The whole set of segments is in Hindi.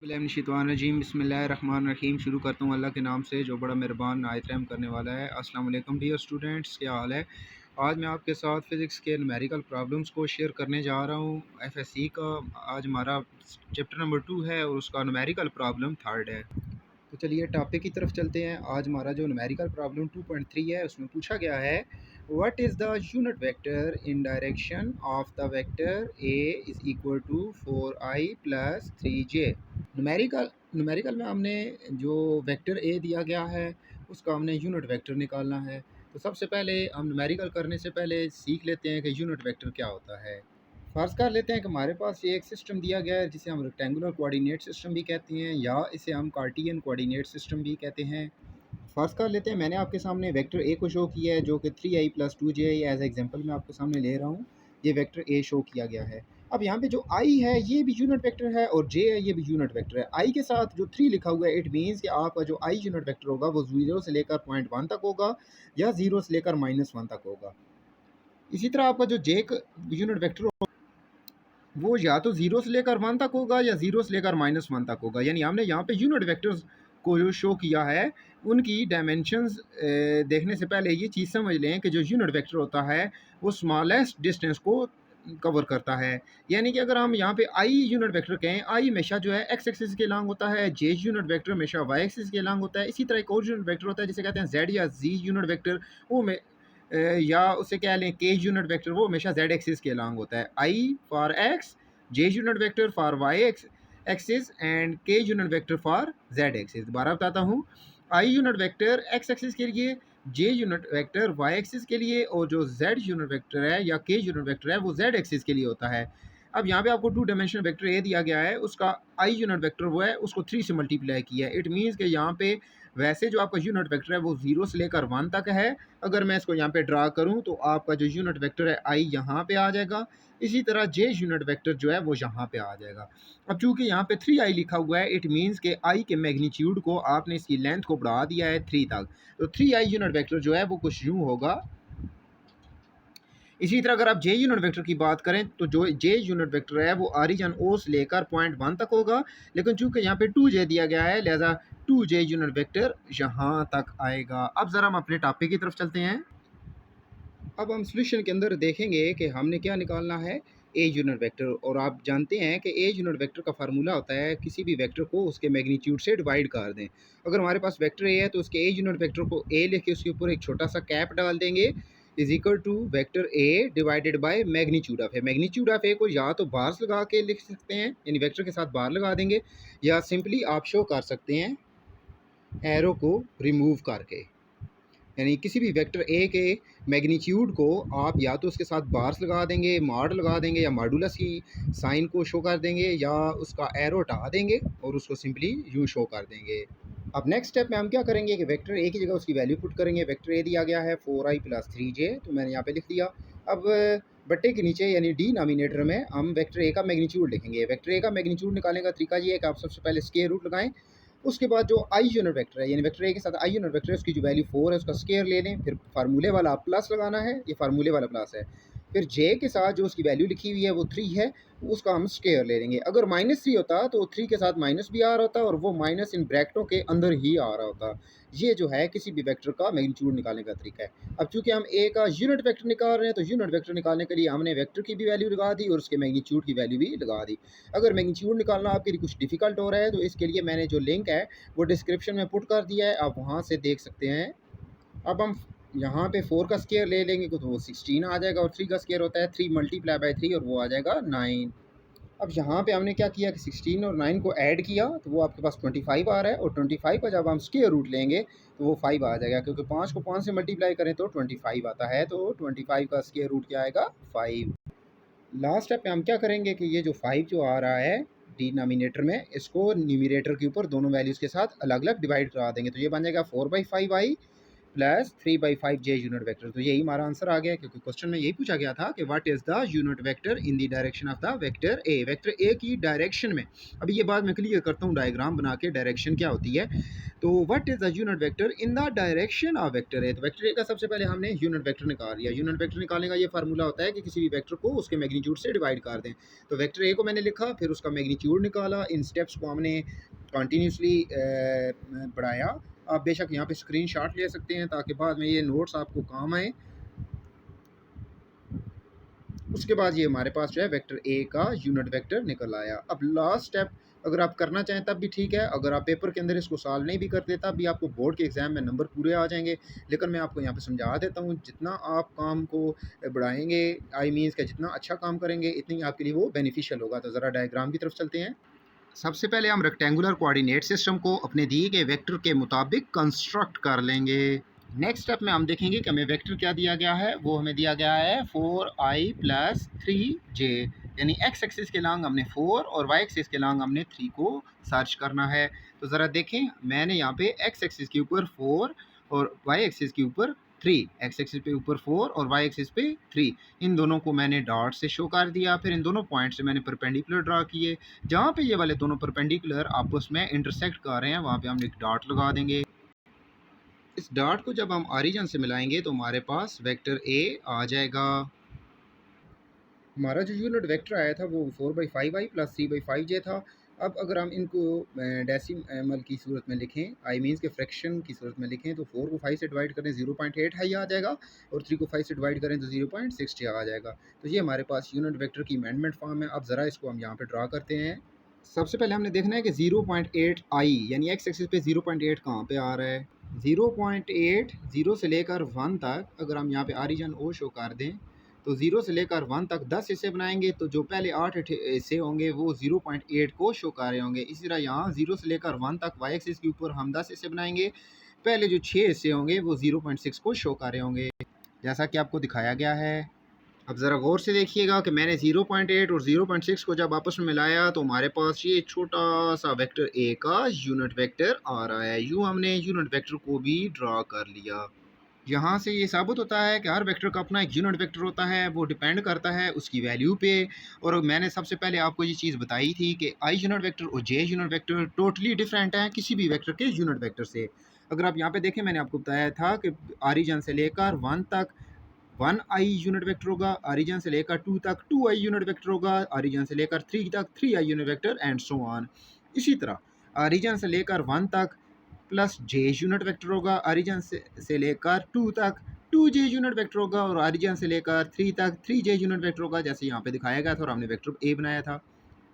बिस्मिल्लाहिर्रहमानिर्रहीम बिस्मिल्लाहिर्रहमानिर्रहीम। शुरू करता हूँ अल्लाह के नाम से जो बड़ा मेहरबान नायत रहम करने वाला है। अस्सलाम वालेकुम डियर स्टूडेंट्स, क्या हाल है। आज मैं आपके साथ फ़िज़िक्स के न्यूमेरिकल प्रॉब्लम्स को शेयर करने जा रहा हूँ। एफएससी का आज हमारा चैप्टर नंबर 2 है और उसका न्यूमेरिकल प्रॉब्लम थर्ड है। तो चलिए टॉपिक की तरफ चलते हैं। आज हमारा जो न्यूमेरिकल प्रॉब्लम 2.3 है उसमें पूछा गया है what is the unit vector in direction of the vector A is equal to 4i plus 3j। Numerical में हमने जो वेक्टर ए दिया गया है उसका हमने यूनिट वेक्टर निकालना है। तो सबसे पहले हम न्यूमेरिकल करने से पहले सीख लेते हैं कि यूनिट वेक्टर क्या होता है। फ़र्ज़ कर लेते हैं कि हमारे पास ये एक सिस्टम दिया गया है जिसे हम रेक्टेंगुलर कोऑर्डिनेट सिस्टम भी कहते हैं या इसे हम कार्टियन कोऑर्डिनेट सिस्टम भी कहते हैं। फ़र्ज़ कर लेते हैं मैंने आपके सामने वेक्टर ए को शो किया है जो कि 3i plus 2j as example मैं आपके सामने ले रहा हूँ। ये वेक्टर ए शो किया गया है। अब यहाँ पे जो i है ये भी यूनिट वेक्टर है और j है ये भी यूनिट वेक्टर है। i के साथ जो 3 लिखा हुआ है इट मीन्स कि आपका जो i यूनिट वेक्टर होगा वो 0 से लेकर पॉइंट 1 तक होगा या 0 से लेकर -1 तक होगा। इसी तरह आपका जो j यूनिट वेक्टर वो या तो 0 से लेकर 1 तक होगा या 0 से लेकर -1 तक होगा। यानी हमने यहाँ पे यूनिट वेक्टर्स को जो शो किया है उनकी डायमेंशंस देखने से पहले ये चीज़ समझ लें कि जो यूनिट वेक्टर होता है वो स्मॉलेस्ट डिस्टेंस को कवर करता है। यानी कि अगर हम यहाँ पे आई यूनिट वेक्टर कहें, आई हमेशा जो है एक्स एक्सिस के लॉन्ग होता है, जे यूनिट वेक्टर हमेशा वाई एक्सिस के लॉन्ग होता है। इसी तरह एक और यूनिट वेक्टर होता है जिसे कहते हैं जेड या जी यूनिट वेक्टर, वो में या उसे कह लें के यूनिट वेक्टर, वो हमेशा जेड एक्सिस के लॉन्ग होता है। I for X, J unit vector for Y axis and K unit vector for Z axis. दोबारा बताता हूँ, I unit vector X axis के लिए, J unit vector Y axis के लिए और जो जेड यूनिट वेक्टर है या के यूनिट वेक्टर है वो जेड एक्सिस के लिए होता है। अब यहाँ पे आपको 2 डायमेंशनल वेक्टर ए दिया गया है, उसका आई यूनिट वेक्टर वो है उसको 3 से मल्टीप्लाई किया है। इट मीन्स कि यहाँ पे वैसे जो आपका यूनिट वेक्टर है वो 0 से लेकर 1 तक है। अगर मैं इसको यहाँ पे ड्रा करूँ तो आपका जो यूनिट वेक्टर है आई यहाँ पे आ जाएगा। इसी तरह जे यूनिट वेक्टर जो है वो यहाँ पे आ जाएगा। अब चूंकि यहाँ पे 3i लिखा हुआ है इट मीन्स के i के मैग्नीट्यूड को आपने इसकी लेंथ को बढ़ा दिया है 3 तक। तो 3i यूनिट वेक्टर जो है वो कुछ यूँ होगा। इसी तरह अगर आप जे यूनिट वेक्टर की बात करें तो जो जे यूनिट वेक्टर है वो ऑरिजिन ओ से लेकर पॉइंट 1 तक होगा, लेकिन चूंकि यहाँ पे 2j दिया गया है लिहाजा 2j यूनिट वेक्टर यहाँ तक आएगा। अब ज़रा हम अपने टॉपिक की तरफ चलते हैं। अब हम सॉल्यूशन के अंदर देखेंगे कि हमने क्या निकालना है, ए यूनिट वेक्टर। और आप जानते हैं कि ए यूनिट वेक्टर का फार्मूला होता है किसी भी वेक्टर को उसके मैग्नीट्यूड से डिवाइड कर दें। अगर हमारे पास वेक्टर ए है तो उसके ए यूनिट वेक्टर को ए लिख के उसके ऊपर एक छोटा सा कैप डाल देंगे, is equal to vector A divided by magnitude of A. Magnitude of A को या तो बार्स लगा के लिख सकते हैं, यानी वेक्टर के साथ बार लगा देंगे, या सिंपली आप शो कर सकते हैं एरो को रिमूव करके। यानी किसी भी वेक्टर ए के मैग्नीट्यूड को आप या तो उसके साथ बार्स लगा देंगे, मॉड लगा देंगे, या मॉडुलस की साइन को शो कर देंगे, या उसका एरो हटा देंगे और उसको सिंपली यूँ शो कर देंगे। अब नेक्स्ट स्टेप में हम क्या करेंगे कि वेक्टर ए की जगह उसकी वैल्यू पुट करेंगे। वेक्टर ए दिया गया है 4i प्लस 3j, तो मैंने यहाँ पे लिख दिया। अब बट्टे के नीचे यानी डिनोमिनेटर में हम वेक्टर ए का मैग्नीट्यूड लिखेंगे। वेक्टर ए का मैग्नीट्यूड निकालने का तरीका ये है कि आप सबसे पहले स्क्वायर रूट लगाएं, उसके बाद जो आई यूनिट वेक्टर है यानी वेक्टर ए के साथ आई यूनिट वेक्टर है उसकी जो वैल्यू 4 है उसका स्क्वायर ले लें, फिर फार्मूले वाला प्लस लगाना है, ये फार्मूले वाला प्लस है। फिर जे के साथ जो उसकी वैल्यू लिखी हुई है वो 3 है, उसका हम स्क्वायर ले लेंगे। अगर -3 होता तो 3 के साथ माइनस भी आ रहा होता और वो माइनस इन ब्रैकेटों के अंदर ही आ रहा होता। ये जो है किसी भी वेक्टर का मैग्नीट्यूड निकालने का तरीका है। अब चूंकि हम ए का यूनिट वेक्टर निकाल रहे हैं तो यूनिट वेक्टर निकालने के लिए हमने वेक्टर की भी वैल्यू लगा दी और उसके मैग्नीट्यूड की वैल्यू भी लगा दी। अगर मैग्नीट्यूड निकालना आपके लिए कुछ डिफिकल्ट हो रहा है तो इसके लिए मैंने जो लिंक है वो डिस्क्रिप्शन में पुट कर दिया है, आप वहाँ से देख सकते हैं। अब हम यहाँ पे 4 का स्क्वायर ले लेंगे तो वो 16 आ जाएगा, और 3 का स्क्वायर होता है 3 मल्टीप्लाई बाय 3 और वो आ जाएगा 9। अब यहाँ पे हमने क्या किया कि 16 और 9 को ऐड किया तो वो आपके पास 25 आ रहा है, और 25 का जब हम स्क्वायर रूट लेंगे तो वो 5 आ जाएगा, क्योंकि 5 को 5 से मल्टीप्लाई करें तो 25 आता है, तो 25 का स्क्वायर रूट क्या आएगा 5। लास्ट स्टेप पे हम क्या करेंगे कि ये जो 5 जो आ रहा है डिनोमिनेटर में, इसको न्यूमरेटर के ऊपर दोनों वैल्यूज़ के साथ अलग अलग डिवाइड करा देंगे, तो ये बन जाएगा 4/5i प्लस 3/5 जे यूनिट वेक्टर। तो यही हमारा आंसर आ गया, क्योंकि क्वेश्चन में यही पूछा गया था कि what is the unit vector in the direction of the vector A. Vector A की डायरेक्शन में, अभी ये बात मैं क्लियर करता हूँ डायग्राम बना के, डायरेक्शन क्या होती है। तो what is the unit vector in the direction of vector A. तो वेक्टर ए का सबसे पहले हमने यूनिट वेक्टर निकाल लिया। यूनिट वेक्टर निकालने का ये फार्मूला होता है कि किसी भी वेक्टर को उसके मैग्नीट्यूड से डिवाइड कर दें। तो वेक्टर ए को मैंने लिखा, फिर उसका मैग्नीट्यूड निकाला, इन स्टेप्स को हमने कंटिन्यूसली बढ़ाया। आप बेशक यहाँ पे स्क्रीनशॉट ले सकते हैं ताकि बाद में ये नोट्स आपको काम आए। उसके बाद ये हमारे पास जो है वेक्टर ए का यूनिट वेक्टर निकल आया। अब लास्ट स्टेप अगर आप करना चाहें तब भी ठीक है, अगर आप पेपर के अंदर इसको सॉल्व नहीं भी करते तब भी आपको बोर्ड के एग्ज़ाम में नंबर पूरे आ जाएंगे। लेकिन मैं आपको यहाँ पे समझा देता हूँ, जितना आप काम को बढ़ाएंगे, आई मीन्स का जितना अच्छा काम करेंगे, इतनी आपके लिए वो बेनिफिशियल होगा। तो ज़रा डायग्राम की तरफ चलते हैं। सबसे पहले हम रेक्टेंगुलर कोऑर्डिनेट सिस्टम को अपने दिए गए वेक्टर के मुताबिक कंस्ट्रक्ट कर लेंगे। नेक्स्ट स्टेप में हम देखेंगे कि हमें वेक्टर क्या दिया गया है। वो हमें दिया गया है 4i + 3j, यानी एक्स एक्सिस के लॉन्ग हमने 4 और वाई एक्सिस के लॉन्ग हमने 3 को सर्च करना है। तो ज़रा देखें, मैंने यहाँ पे एक्स एक्सिस के ऊपर 4 और वाई एक्सिस के ऊपर 3, एक्स एक्सिस पे ऊपर 4 और वाई एक्सिस पे 3, इन दोनों को मैंने डॉट से शो कर दिया। फिर इन दोनों पॉइंट से मैंने परपेंडिकुलर ड्रा किए। जहाँ पे ये वाले दोनों परपेंडिकुलर आपस में इंटरसेक्ट कर रहे हैं, वहाँ पे हम एक डॉट लगा देंगे। इस डॉट को जब हम ऑरिजिन से मिलाएंगे तो हमारे पास वेक्टर ए आ जाएगा। हमारा जो यूनिट वेक्टर आया था वो 4/5i + 3/5j था। अब अगर हम इनको डेसिमल की सूरत में लिखें, आई मीन्स के फ्रैक्शन की सूरत में लिखें, तो 4 को 5 से डिवाइड करें 0.8i आ जाएगा, और 3 को 5 से डिवाइड करें तो 0.6j आ जाएगा। तो ये हमारे पास यूनिट वेक्टर की अमेंडमेंट फॉर्म है। अब ज़रा इसको हम यहाँ पे ड्रा करते हैं। सबसे पहले हमने देखना है कि 0.8i यानी एक्स एक्सिस पे 0.8 कहाँ पे आ रहा है। 0.8 0 से लेकर 1 तक अगर हम यहाँ पे ऑरिजिन ओ शो कर दें, तो 0 से लेकर 1 तक 10 हिस्से बनाएंगे, तो जो पहले 8 हिस्से होंगे वो 0.8 को शो कर रहे होंगे। इसी तरह यहाँ 0 से लेकर 1 तक वाई एक्सिस के ऊपर हम 10 हिस्से बनाएंगे, पहले जो 6 हिस्से होंगे वो 0.6 को शो कर रहे होंगे, जैसा कि आपको दिखाया गया है। अब ज़रा गौर से देखिएगा कि मैंने 0.8 और 0.6 को जब आपस में मिलाया तो हमारे पास ये छोटा सा वेक्टर ए का यूनिट वेक्टर आ रहा है। यूँ हमने यूनिट वेक्टर को भी ड्रा कर लिया। यहाँ से ये साबित होता है कि हर वेक्टर का अपना एक यूनिट वेक्टर होता है, वो डिपेंड करता है उसकी वैल्यू पे। और मैंने सबसे पहले आपको ये चीज़ बताई थी कि आई यूनिट वेक्टर और जे यूनिट वेक्टर टोटली डिफरेंट हैं किसी भी वेक्टर के यूनिट वेक्टर से। अगर आप यहाँ पे देखें, मैंने आपको बताया था कि ऑरिजिन से लेकर 1 तक 1i यूनिट वेक्टर होगा, ऑरिजिन से लेकर 2 तक 2i यूनिट वेक्टर होगा, ऑरिजिन से लेकर 3 तक 3i unit vector and so on. इसी तरह ऑरिजिन से लेकर 1 तक प्लस j यूनिट वेक्टर होगा, ऑरिजिन से लेकर 2 तक 2j यूनिट वेक्टर होगा, और ऑरिजिन से लेकर 3 तक 3j यूनिट वेक्टर होगा, जैसे यहाँ पे दिखाया गया था और हमने वेक्टर a बनाया था।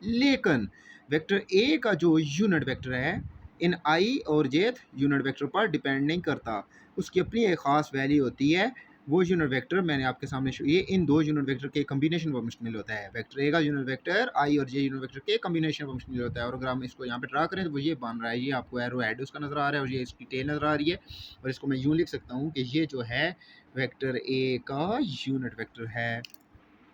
लेकिन वेक्टर a का जो यूनिट वेक्टर है इन i और jth यूनिट वेक्टर पर डिपेंड नहीं करता, उसकी अपनी एक ख़ास वैल्यू होती है। वो यूनिट वेक्टर मैंने आपके सामने ये इन दो यूनिट वेक्टर के कम्बिनेशन पर मुश्तमिल होता है। वेक्टर ए का यूनिट वेक्टर आई और जे यूनिट वेक्टर के कम्बिनेशन पर मुश्तमिल होता है। और अगर हम इसको यहाँ पे ड्रा करें तो वो ये बन रहा है, ये आपको एरो हेड उसका नज़र आ रहा है और ये इसकी टेल नज़र आ रही है। और इसको मैं यूँ लिख सकता हूँ कि ये जो है वेक्टर ए का यूनिट वेक्टर है।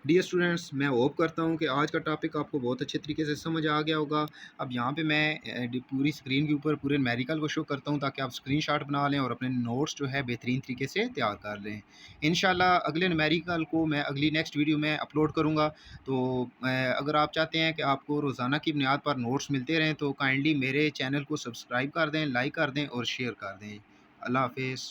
डियर स्टूडेंट्स, मैं होप करता हूँ कि आज का टॉपिक आपको बहुत अच्छे तरीके से समझ आ गया होगा। अब यहाँ पे मैं पूरी स्क्रीन के ऊपर पूरे न्यूमेरिकल को शो करता हूँ ताकि आप स्क्रीनशॉट बना लें और अपने नोट्स जो है बेहतरीन तरीके से तैयार कर लें। इंशाल्लाह अगले न्यूमेरिकल को मैं अगली नेक्स्ट वीडियो में अपलोड करूँगा। तो अगर आप चाहते हैं कि आपको रोज़ाना की बुनियाद पर नोट्स मिलते रहें तो काइंडली मेरे चैनल को सब्सक्राइब कर दें, लाइक कर दें और शेयर कर दें। अल्लाह हाफिज़।